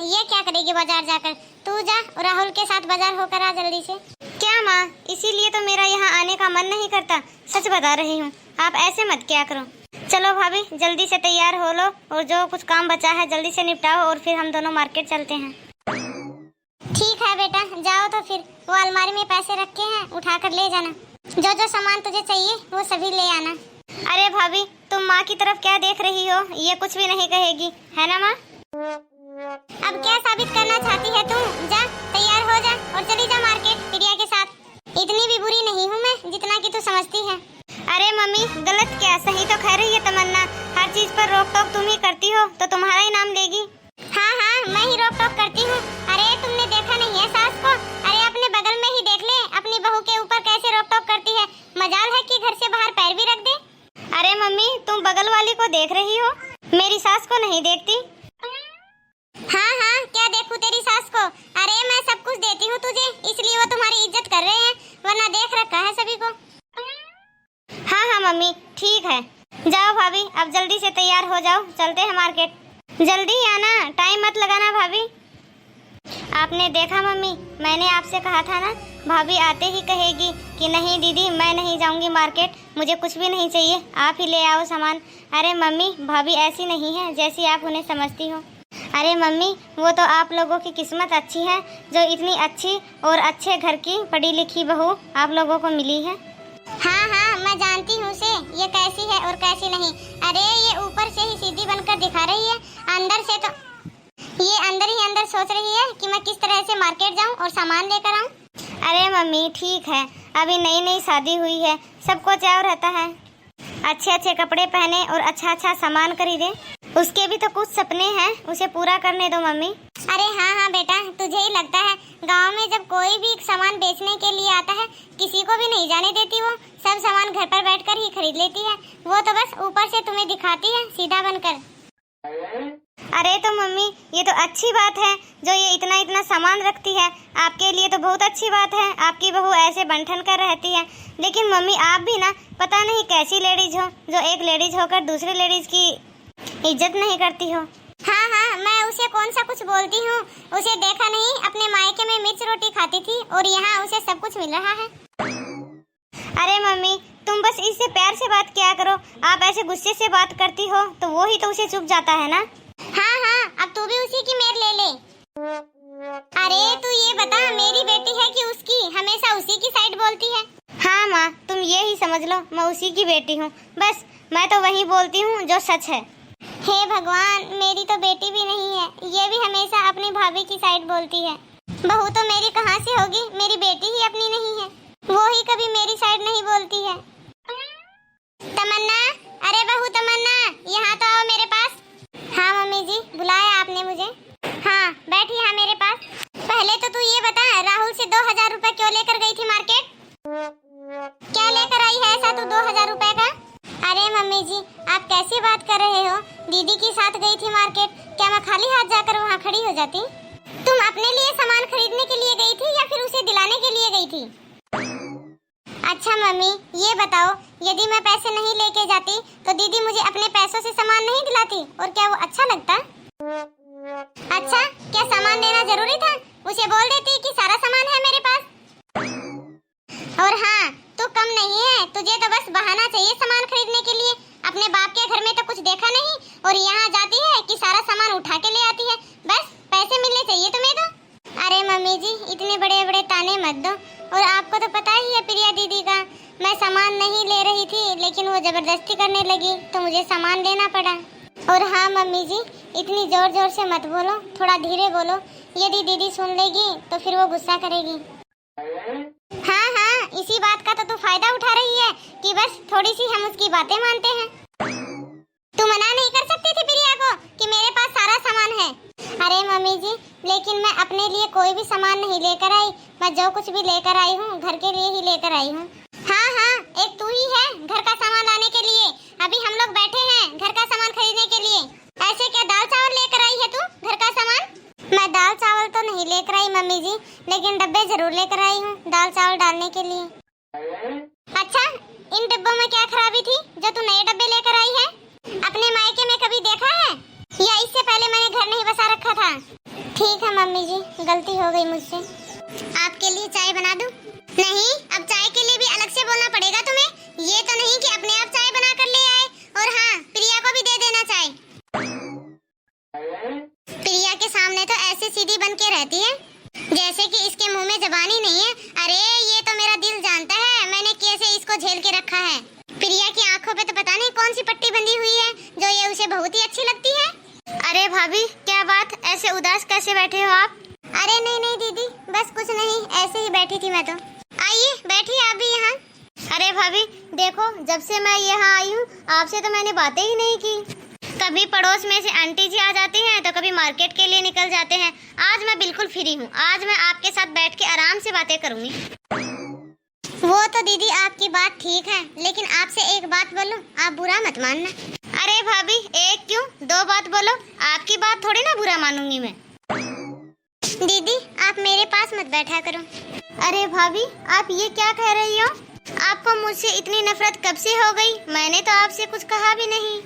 ये क्या करेगी बाजार जाकर? तू जा राहुल के साथ बाजार होकर आ जल्दी से। क्या माँ, इसीलिए तो मेरा यहाँ आने का मन नहीं करता। सच बता रही हूँ, आप ऐसे मत क्या करो। चलो भाभी, जल्दी से तैयार हो लो और जो कुछ काम बचा है जल्दी से निपटाओ और फिर हम दोनों मार्केट चलते हैं। ठीक है बेटा, जाओ तो फिर। वो अलमारी में पैसे रखे हैं, उठा कर ले जाना। जो जो सामान तुझे चाहिए वो सभी ले आना। अरे भाभी, तुम माँ की तरफ क्या देख रही हो? ये कुछ भी नहीं कहेगी, है ना माँ? अब क्या साबित करना चाहती है तुम? जा तैयार हो जा और चली जा मार्केट प्रिया के साथ। इतनी भी बुरी नहीं हूँ मैं जितना कि तू समझती है। अरे मम्मी, गलत क्या सही तो कह रही है तमन्ना। हर चीज पर रोक टोक तुम ही करती हो तो तुम्हारा ही नाम लेगी। हाँ हाँ, मैं ही रोक टोक करती हूँ। अरे तुमने देखा नहीं है सास को? अरे अपने बगल में ही देख ले, अपनी बहू के ऊपर कैसे रोक टोक करती है। मजाल है कि घर से बाहर पैर भी रख दे। अरे मम्मी, तुम बगल वाली को देख रही हो, मेरी सास को नहीं देखती। हाँ हाँ, क्या देखूं तेरी सास को? अरे मैं सब कुछ देती हूँ तुझे, इसलिए वो तुम्हारी इज्जत कर रहे हैं, वरना देख रखा है सभी को। हाँ हाँ मम्मी, ठीक है। जाओ भाभी, अब जल्दी से तैयार हो जाओ, चलते हैं मार्केट। जल्दी आना, टाइम मत लगाना भाभी। आपने देखा मम्मी, मैंने आपसे कहा था ना, भाभी आते ही कहेगी कि नहीं दीदी मैं नहीं जाऊंगी मार्केट, मुझे कुछ भी नहीं चाहिए, आप ही ले आओ सामान। अरे मम्मी, भाभी ऐसी नहीं है जैसी आप उन्हें समझती हो। अरे मम्मी, वो तो आप लोगों की किस्मत अच्छी है जो इतनी अच्छी और अच्छे घर की पढ़ी लिखी बहू आप लोगों को मिली है। हाँ हाँ, मैं जानती हूँ उसे, ये कैसी है और कैसी नहीं। अरे ये ऊपर से ही सीधी बनकर दिखा रही है, अंदर से तो ये अंदर ही अंदर सोच रही है कि मैं किस तरह से मार्केट जाऊँ और सामान लेकर आऊँ। अरे मम्मी ठीक है, अभी नई नई शादी हुई है, सबको चाव रहता है अच्छे अच्छे कपड़े पहने और अच्छा अच्छा सामान खरीदे। उसके भी तो कुछ सपने हैं, उसे पूरा करने दो मम्मी। अरे हाँ हाँ बेटा, तुझे ही लगता है गांव में जब कोई भी सामान बेचने के लिए आता है किसी को भी नहीं जाने देती, वो सब सामान घर पर बैठकर ही खरीद लेती है। वो तो बस ऊपर से तुम्हें दिखाती है सीधा बनकर। अरे तो मम्मी, ये तो अच्छी बात है जो ये इतना इतना सामान रखती है, आपके लिए तो बहुत अच्छी बात है, आपकी बहू ऐसे बंठन कर रहती है। लेकिन मम्मी आप भी ना पता नहीं कैसी लेडीज हो जो एक लेडीज होकर दूसरे लेडीज की इज्जत नहीं करती हो। हाँ हाँ, मैं उसे कौन सा कुछ बोलती हूँ? उसे देखा नहीं, अपने मायके में मिर्च रोटी खाती थी और यहाँ उसे सब कुछ मिल रहा है। अरे मम्मी, तुम बस इससे प्यार से बात किया करो, आप ऐसे गुस्से से बात करती हो तो वो ही तो उसे चुप जाता है ना। हाँ हाँ, अब तू भी उसी की मेर ले ले। अरे तू ये बता, मेरी बेटी है कि उसकी? हमेशा उसी की साइड बोलती है। हाँ माँ, तुम ये ही समझ लो, मैं उसी की बेटी हूँ, बस मैं तो वही बोलती हूँ जो सच है। हे भगवान, मेरी तो बेटी भी नहीं है, ये भी हमेशा अपनी भाभी की साइड बोलती है। बहू तो मेरी कहाँ से होगी, मेरी बेटी ही अपनी नहीं है, वो ही कभी मेरी साइड नहीं बोलती है। तमन्ना, अरे बहू तमन्ना, यहाँ तो आओ मेरे पास। हाँ मम्मी जी, बुलाया आपने मुझे? हाँ बैठ यहाँ मेरे पास। पहले तो तू ये बता, राहुल से 2000 रुपए क्यों लेकर गई थी मार्केट? क्या लेकर आई है ऐसा तू 2000 रुपए का? अरे मम्मी जी, आप कैसी बात कर रहे हो? दीदी के साथ गई थी मार्केट, क्या मैं खाली हाथ जाकर वहाँ खड़ी हो जाती? तुम अपने लिए सामान खरीदने के लिए गई थी या फिर उसे दिलाने के लिए गई थी? अच्छा मम्मी, ये बताओ, यदि मैं पैसे नहीं लेके जाती तो दीदी मुझे अपने पैसों से सामान नहीं दिलाती और क्या वो अच्छा लगता? अच्छा, क्या सामान देना जरूरी था? उसे बोल देती कि सारा सामान है मेरे पास। और हाँ, तू कम नहीं है, तुझे तो बस बहाना चाहिए सामान खरीदने के लिए। अपने बाप के घर में तो कुछ देखा नहीं और यहाँ जाती है कि सारा सामान उठा के ले आती है, बस पैसे मिलने चाहिए तुम्हें तो। अरे मम्मी जी, इतने बड़े बड़े ताने मत दो, और आपको तो पता ही है प्रिया दीदी का, मैं सामान नहीं ले रही थी लेकिन वो जबरदस्ती करने लगी तो मुझे सामान लेना पड़ा। और हाँ मम्मी जी, इतनी जोर जोर से मत बोलो, थोड़ा धीरे बोलो, यदि दीदी सुन लेगी तो फिर वो गुस्सा करेगी। हाँ हाँ, इसी बात का तो तू फायदा उठा रही है कि बस थोड़ी सी हम उसकी बातें मानते हैं। तू मना नहीं कर सकती थी प्रिया को कि मेरे पास सारा सामान है? अरे मम्मी जी, लेकिन मैं अपने लिए कोई भी सामान नहीं लेकर आई, मैं जो कुछ भी लेकर आई हूँ घर के लिए ही लेकर आई हूँ। हाँ हाँ, एक तू ही है घर का सामान लाने के लिए, अभी हम लोग बैठे हैं घर का सामान खरीदने के लिए। ऐसे क्या दाल चावल लेकर आई है तू घर का सामान? मैं दाल चावल तो नहीं लेकर आई मम्मी जी, लेकिन डब्बे जरूर लेकर आई हूँ दाल चावल डालने के लिए। अच्छा, इन डिब्बों में क्या खराबी थी जो तू नए डब्बे लेकर आई है? अपने मायके में कभी देखा है या इससे पहले मैंने घर नहीं बसा रखा था? ठीक है मम्मी जी, गलती हो गई मुझसे। आपके लिए चाय बना दूं? नहीं, अब चाय के लिए भी अलग से बोलना पड़ेगा तुम्हें। ये तो नहीं कि अपने आप चाय बना कर ले आए। और हाँ, प्रिया को भी दे देना चाय। प्रिया के सामने तो ऐसे सीधी बन के रहती है जैसे कि इसके मुंह में जबान ही नहीं है। अरे ये तो मेरा दिल जानता है मैंने कैसे इसको झेल के रखा है। प्रिया की आंखों पे तो पता नहीं कौन सी पट्टी बंधी हुई है जो ये उसे बहुत ही अच्छी लगती है। अरे भाभी, क्या बात, ऐसे उदास कैसे बैठे हो आप? अरे नहीं नहीं दीदी, बस कुछ नहीं, ऐसे ही बैठी थी मैं तो। आइए बैठिए आप भी यहाँ। अरे भाभी देखो, जब से मैं यहाँ आई हूँ आपसे तो मैंने बातें ही नहीं की। कभी पड़ोस में से आंटी जी आ जाती हैं तो कभी मार्केट के लिए निकल जाते हैं। आज मैं बिल्कुल फ्री हूँ, आज मैं आपके साथ बैठ के आराम से बातें करूँगी। वो तो दीदी आपकी बात ठीक है, लेकिन आपसे एक बात बोलूं, आप बुरा मत मानना। अरे भाभी, एक क्यों, दो बात बोलो, आपकी बात थोड़ी ना बुरा मानूंगी मैं। दीदी आप मेरे पास मत बैठा करो। अरे भाभी, आप ये क्या कह रही हो? आपको मुझसे इतनी नफरत कब से हो गई? मैंने तो आपसे कुछ कहा भी नहीं।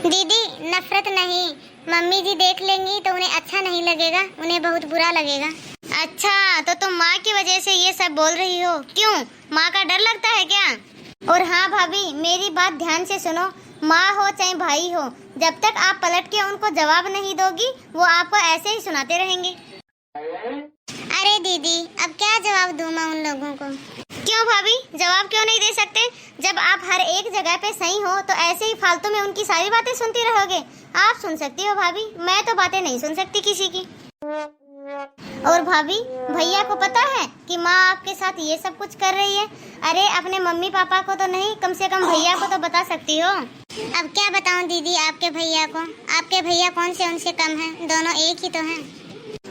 दीदी नफरत नहीं, मम्मी जी देख लेंगी तो उन्हें अच्छा नहीं लगेगा, उन्हें बहुत बुरा लगेगा। अच्छा, तो तुम माँ की वजह से ये सब बोल रही हो? क्यों, माँ का डर लगता है क्या? और हाँ भाभी, मेरी बात ध्यान से सुनो, माँ हो चाहे भाई हो, जब तक आप पलट के उनको जवाब नहीं दोगी वो आपको ऐसे ही सुनाते रहेंगे। अरे दीदी अब क्या जवाब दूँ मैं उन लोगों को? क्यों भाभी, जवाब क्यों नहीं दे सकते? जब आप हर एक जगह पे सही हो तो ऐसे ही फालतू में उनकी सारी बातें सुनती रहोगे? आप सुन सकती हो भाभी, मैं तो बातें नहीं सुन सकती किसी की। और भाभी, भैया को पता है कि माँ आपके साथ ये सब कुछ कर रही है? अरे अपने मम्मी पापा को तो नहीं, कम से कम भैया को तो बता सकती हो। अब क्या बताऊं दीदी आपके भैया को? आपके भैया कौन से उनसे कम हैं? दोनों एक ही तो हैं।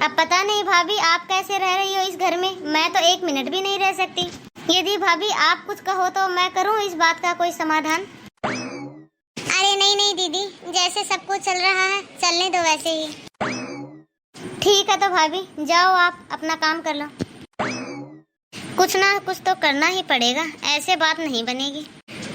अब पता नहीं भाभी आप कैसे रह रही हो इस घर में, मैं तो एक मिनट भी नहीं रह सकती। यदि भाभी आप कुछ कहो तो मैं करूँ इस बात का कोई समाधान? अरे नहीं नहीं दीदी, जैसे सब कुछ चल रहा है चलने दो वैसे ही। ठीक है तो भाभी जाओ, आप अपना काम कर लो। कुछ ना कुछ तो करना ही पड़ेगा, ऐसे बात नहीं बनेगी।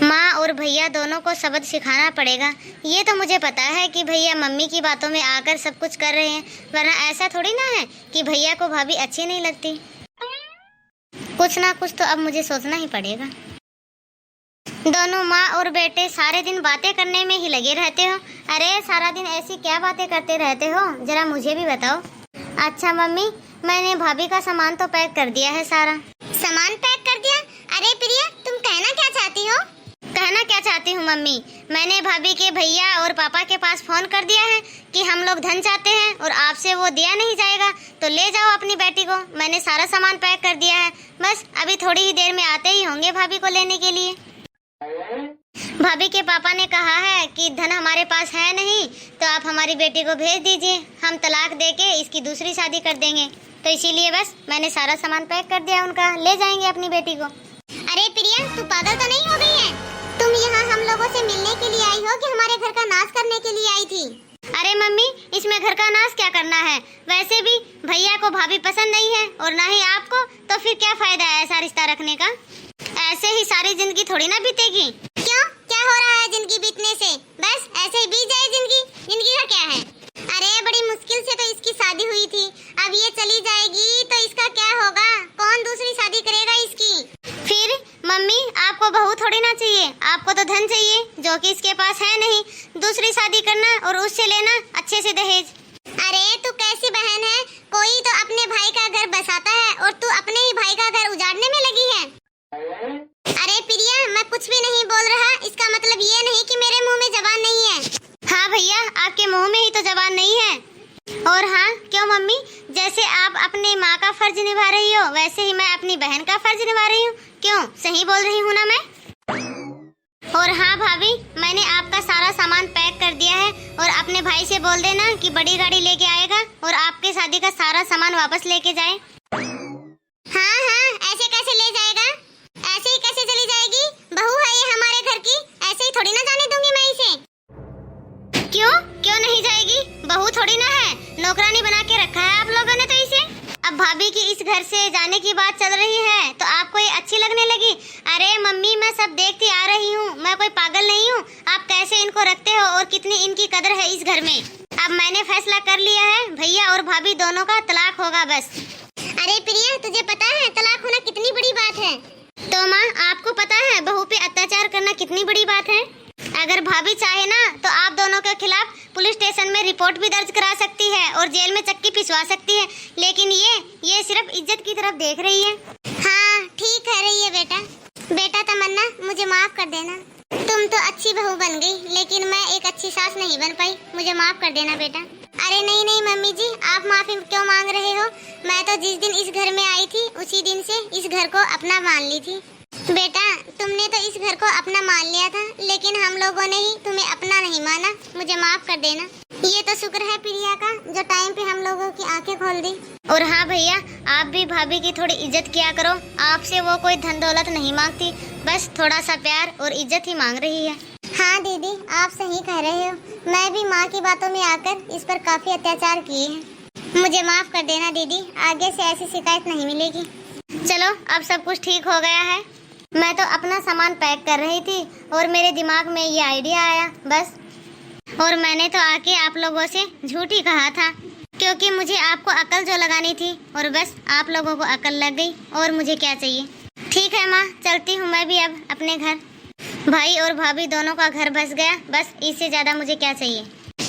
माँ और भैया दोनों को सबक सिखाना पड़ेगा। ये तो मुझे पता है कि भैया मम्मी की बातों में आकर सब कुछ कर रहे हैं, वरना ऐसा थोड़ी ना है कि भैया को भाभी अच्छी नहीं लगती। कुछ ना कुछ तो अब मुझे सोचना ही पड़ेगा। दोनों माँ और बेटे सारे दिन बातें करने में ही लगे रहते हो। अरे सारा दिन ऐसी क्या बातें करते रहते हो, जरा मुझे भी बताओ। अच्छा मम्मी, मैंने भाभी का सामान तो पैक कर दिया है सारा। सामान पैक कर दिया? अरे प्रिया तुम कहना क्या चाहती हो? कहना क्या चाहती हूँ मम्मी, मैंने भाभी के भैया और पापा के पास फोन कर दिया है कि हम लोग धन चाहते हैं और आपसे वो दिया नहीं जाएगा तो ले जाओ अपनी बेटी को। मैंने सारा सामान पैक कर दिया है, बस अभी थोड़ी ही देर में आते ही होंगे भाभी को लेने के लिए। भाभी के पापा ने कहा है कि धन हमारे पास है नहीं तो आप हमारी बेटी को भेज दीजिए, हम तलाक देके इसकी दूसरी शादी कर देंगे, तो इसीलिए बस मैंने सारा सामान पैक कर दिया उनका, ले जाएंगे अपनी बेटी को। अरे प्रिया तू पागल तो नहीं हो गई है? तुम यहाँ हम लोगों से मिलने के लिए आई हो कि हमारे घर का नाश करने के लिए आई थी? अरे मम्मी, इसमें घर का नाश क्या करना है? वैसे भी भैया को भाभी पसंद नहीं है और ना ही आपको, तो फिर क्या फायदा है ऐसा रिश्ता रखने का? ऐसे ही सारी जिंदगी थोड़ी ना बीतेगी। क्यों, क्या हो रहा है जिंदगी बीतने से? बस ऐसे ही बीत जाए जिंदगी? जिंदगी का क्या है? अरे बड़ी मुश्किल से तो इसकी शादी हुई थी, अब ये चली जाएगी तो इसका क्या होगा? कौन दूसरी शादी करेगा इसकी? फिर मम्मी आपको बहू थोड़ी ना चाहिए, आपको तो धन चाहिए जो कि इसके पास है नहीं। दूसरी शादी करना और उससे लेना अच्छे से दहेज। अरे तू कैसी बहन है? कोई तो अपने भाई का घर बसाता है और तू अपने ही भाई का घर उजाड़ने में लगी है। अरे प्रिया मैं कुछ भी नहीं बोल रहा, इसका मतलब ये नहीं कि मेरे मुंह में जबान नहीं है। हाँ भैया, आपके मुंह में ही तो जबान नहीं है। और हाँ क्यों मम्मी, जैसे आप अपने माँ का फर्ज निभा रही हो वैसे ही मैं अपनी बहन का फर्ज निभा रही हूँ। क्यों, सही बोल रही हूँ ना मैं? और हाँ भाभी, मैंने आपका सारा सामान पैक कर दिया है और अपने भाई से बोल देना कि बड़ी गाड़ी लेके आएगा और आपके शादी का सारा सामान वापस लेके जाए। हाँ हाँ, ऐसे कैसे ले जाएगा? ऐसे ही कैसे चली जाएगी? बहू है ये हमारे घर की, ऐसे ही थोड़ी ना जाने दूंगी मैं इसे। क्यों क्यों नहीं जाएगी? बहू थोड़ी ना है, नौकरानी बना के रखा है आप लोगों ने तो इसे। अब भाभी की इस घर से जाने की बात चल रही है तो आपको ये अच्छी लगने लगी? अरे मम्मी मैं सब देखती आ रही हूँ, मैं कोई पागल नहीं हूँ। आप कैसे इनको रखते हो और कितनी इनकी कदर है इस घर में। अब अब मैंने फैसला कर लिया है, भैया और भाभी दोनों का तलाक होगा बस। अरे प्रिया, तुझे पता है तलाक होना कितनी बड़ी बात है? तो माँ, आपको पता है बहू पे अत्याचार करना कितनी बड़ी बात है? अगर भाभी चाहे ना तो आप दोनों के खिलाफ पुलिस स्टेशन में रिपोर्ट भी दर्ज करा सकती है और जेल में चक्की पिसवा सकती है, लेकिन ये सिर्फ इज्जत की तरफ देख रही है। हाँ, ठीक कह रही है बेटा। बेटा तमन्ना, मुझे माफ कर देना। तुम तो अच्छी बहू बन गई, लेकिन मैं एक अच्छी सास नहीं बन पाई। मुझे माफ कर देना बेटा। अरे नहीं नहीं मम्मी जी, आप माफी क्यों मांग रहे हो? मैं तो जिस दिन इस घर में आई थी उसी दिन से इस घर को अपना मान ली थी। बेटा, तुमने तो इस घर को अपना मान लिया था, लेकिन हम लोगों ने ही तुम्हें अपना नहीं माना। मुझे माफ कर देना। ये तो शुक्र है प्रिया का, जो टाइम पे हम लोगों की आंखें खोल दी। और हाँ भैया, आप भी भाभी की थोड़ी इज्जत किया करो। आपसे वो कोई धन दौलत नहीं मांगती, बस थोड़ा सा प्यार और इज्जत ही मांग रही है। हाँ दीदी, आप सही कह रहे हो। मैं भी माँ की बातों में आकर इस पर काफी अत्याचार किए हैं। मुझे माफ कर देना दीदी, आगे से ऐसी शिकायत नहीं मिलेगी। चलो, अब सब कुछ ठीक हो गया है। मैं तो अपना सामान पैक कर रही थी और मेरे दिमाग में ये आइडिया आया बस। और मैंने तो आके आप लोगों से झूठ ही कहा था, क्योंकि मुझे आपको अकल जो लगानी थी, और बस आप लोगों को अकल लग गई। और मुझे क्या चाहिए? ठीक है माँ, चलती हूँ मैं भी अब अपने घर। भाई और भाभी दोनों का घर बस गया, बस इससे ज्यादा मुझे क्या चाहिए।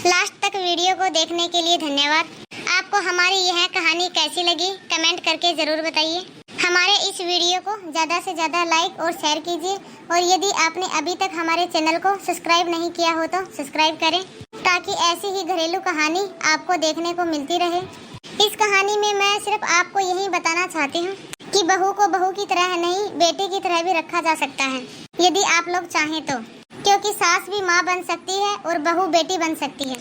लास्ट तक वीडियो को देखने के लिए धन्यवाद। आपको हमारी यह कहानी कैसी लगी कमेंट करके जरूर बताइए। हमारे इस वीडियो को ज़्यादा से ज़्यादा लाइक और शेयर कीजिए, और यदि आपने अभी तक हमारे चैनल को सब्सक्राइब नहीं किया हो तो सब्सक्राइब करें, ताकि ऐसी ही घरेलू कहानी आपको देखने को मिलती रहे। इस कहानी में मैं सिर्फ आपको यही बताना चाहती हूँ कि बहू को बहू की तरह नहीं, बेटी की तरह भी रखा जा सकता है, यदि आप लोग चाहें तो। क्योंकि सास भी माँ बन सकती है और बहू बेटी बन सकती है।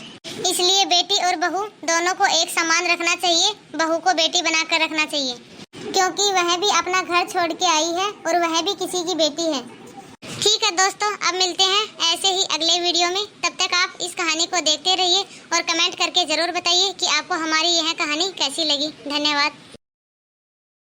इसलिए बेटी और बहू दोनों को एक समान रखना चाहिए, बहू को बेटी बनाकर रखना चाहिए, क्योंकि वह भी अपना घर छोड़ के आई है और वह भी किसी की बेटी है। ठीक है दोस्तों, अब मिलते हैं ऐसे ही अगले वीडियो में। तब तक आप इस कहानी को देखते रहिए और कमेंट करके ज़रूर बताइए कि आपको हमारी यह कहानी कैसी लगी। धन्यवाद।